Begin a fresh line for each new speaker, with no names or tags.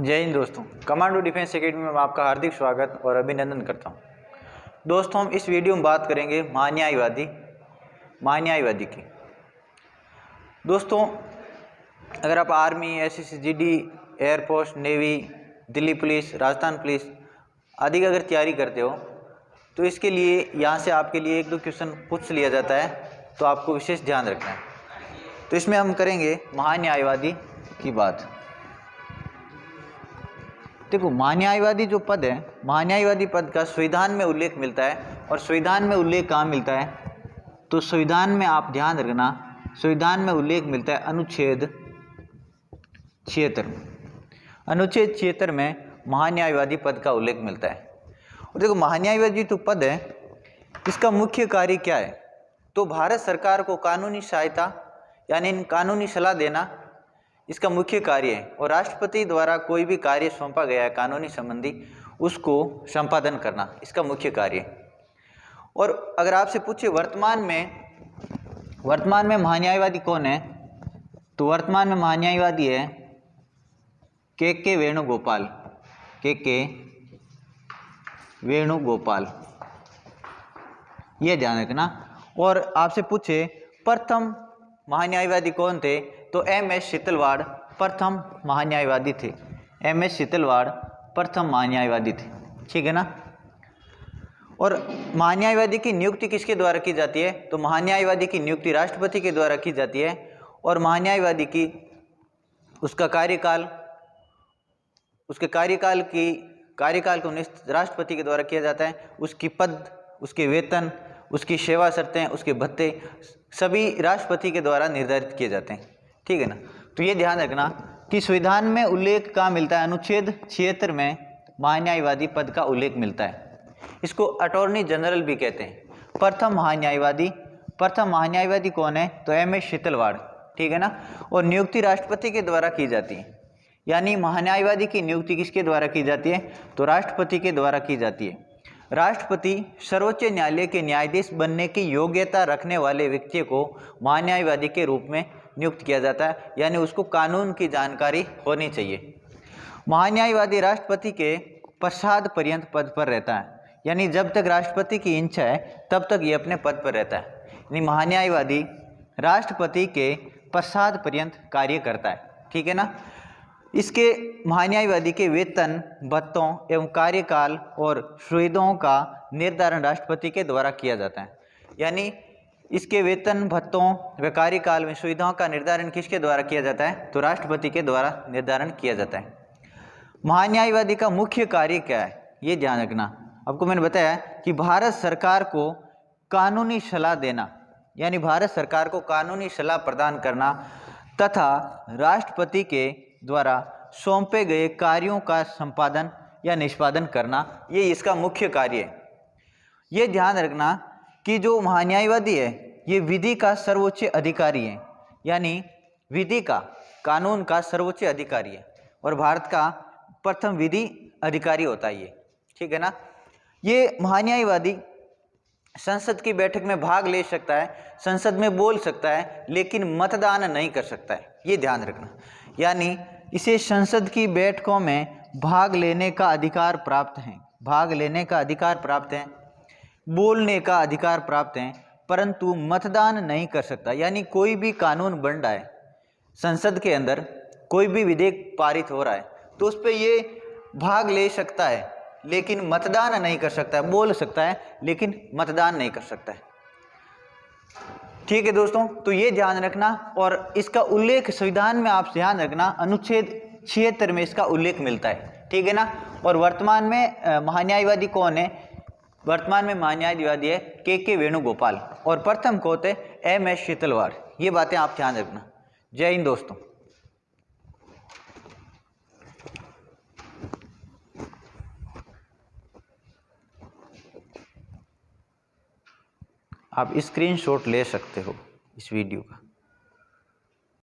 जय हिंद दोस्तों, commando defence academy में आपका हार्दिक स्वागत और अभिनंदन करता हूं। दोस्तों, हम इस वीडियो में बात करेंगे महान्यायवादी की। दोस्तों, अगर आप army, SSC, air force, navy, Delhi police, Rajasthan police आदि की अगर तैयारी करते हो तो इसके लिए यहाँ से आपके लिए एक दो क्वेश्चन पूछ लिया जाता है, तो आपको विशेष ध्यान रखना है। तो इसमें हम करेंगे महान्यायवादी की बात। देखो, महान्यायवादी जो पद है, महान्यायवादी पद का संविधान में उल्लेख मिलता है। और संविधान में उल्लेख कहाँ मिलता है? तो संविधान में आप ध्यान रखना, संविधान में उल्लेख मिलता है अनुच्छेद 76। अनुच्छेद 76 में महान्यायवादी पद का उल्लेख मिलता है। और देखो, महान्यायवादी जो पद है, इसका मुख्य कार्य क्या है? तो भारत सरकार को कानूनी सहायता यानी कानूनी सलाह देना इसका मुख्य कार्य है। और राष्ट्रपति द्वारा कोई भी कार्य सौंपा गया है कानूनी संबंधी, उसको संपादन करना इसका मुख्य कार्य है। और अगर आपसे पूछे वर्तमान में महान्यायवादी कौन है, तो वर्तमान में महान्यायवादी है के वेणुगोपाल। के वेणुगोपाल, ये ध्यान रखना। और आपसे पूछे प्रथम महान्यायवादी कौन थे, तो एम.एस. शीतलवाड़ प्रथम महान्यायवादी थे। एम.एस. शीतलवाड़ प्रथम महान्यायवादी थे, ठीक है ना। और महान्यायवादी की नियुक्ति किसके द्वारा की जाती है? तो महान्यायवादी की नियुक्ति राष्ट्रपति के द्वारा की जाती है। और महान्यायवादी की उसके कार्यकाल को राष्ट्रपति के द्वारा किया जाता है। उसकी पद, उसके वेतन, उसकी सेवा शर्तें, उसके भत्ते सभी राष्ट्रपति के द्वारा निर्धारित किए जाते हैं, ठीक है ना। तो ये ध्यान रखना कि संविधान में उल्लेख कहाँ मिलता है? अनुच्छेद 76 में महान्यायवादी पद का उल्लेख मिलता है। इसको अटॉर्नी जनरल भी कहते हैं। प्रथम महान्यायवादी कौन है? तो एम.एस. शीतलवाड़, ठीक है ना। और नियुक्ति राष्ट्रपति के द्वारा की जाती है। यानी महान्यायवादी की नियुक्ति किसके द्वारा की जाती है? तो राष्ट्रपति के द्वारा की जाती है। राष्ट्रपति सर्वोच्च न्यायालय के न्यायाधीश बनने की योग्यता रखने वाले व्यक्ति को महान्यायवादी के रूप में नियुक्त किया जाता है। यानी उसको कानून की जानकारी होनी चाहिए। महान्यायवादी राष्ट्रपति के पश्चात पर्यंत पद पर रहता है। यानी जब तक राष्ट्रपति की इच्छा है तब तक ये अपने पद पर रहता है। यानी महान्यायवादी राष्ट्रपति के पश्चात पर्यंत कार्य करता है, ठीक है ना। इसके महान्यायवादी के वेतन, भत्तों एवं कार्यकाल और सुविधाओं का निर्धारण राष्ट्रपति के द्वारा किया जाता है। यानी इसके वेतन, भत्तों व कार्यकाल में सुविधाओं का निर्धारण किसके द्वारा किया जाता है? तो राष्ट्रपति के द्वारा निर्धारण किया जाता है। महान्यायवादी का मुख्य कार्य क्या है, ये ध्यान रखना। आपको मैंने बताया कि भारत सरकार को कानूनी सलाह देना, यानी भारत सरकार को कानूनी सलाह प्रदान करना तथा राष्ट्रपति के द्वारा सौंपे गए कार्यों का संपादन या निष्पादन करना, ये इसका मुख्य कार्य है। ये ध्यान रखना कि जो महान्यायवादी है ये विधि का सर्वोच्च अधिकारी है। यानी विधि का, कानून का सर्वोच्च अधिकारी है। और भारत का प्रथम विधि अधिकारी होता है ये, ठीक है ना। ये महान्यायवादी संसद की बैठक में भाग ले सकता है, संसद में बोल सकता है, लेकिन मतदान नहीं कर सकता है, ये ध्यान रखना। यानी इसे संसद की बैठकों में भाग लेने का अधिकार प्राप्त है, बोलने का अधिकार प्राप्त है, परंतु मतदान नहीं कर सकता। यानी कोई भी कानून बन रहा है संसद के अंदर, कोई भी विधेयक पारित हो रहा है तो उस पर ये भाग ले सकता है, लेकिन मतदान नहीं कर सकता है। बोल सकता है लेकिन मतदान नहीं कर सकता है, ठीक है दोस्तों। तो ये ध्यान रखना। और इसका उल्लेख संविधान में आप ध्यान रखना, अनुच्छेद 76 में इसका उल्लेख मिलता है, ठीक है ना। और वर्तमान में महान्यायवादी कौन है? वर्तमान में महान्यायवादी है के वेणुगोपाल। और प्रथम कौन थे? एम.एस. शीतलवाड़। ये बातें आप ध्यान रखना। जय हिंद दोस्तों। आप स्क्रीनशॉट ले सकते हो इस वीडियो का।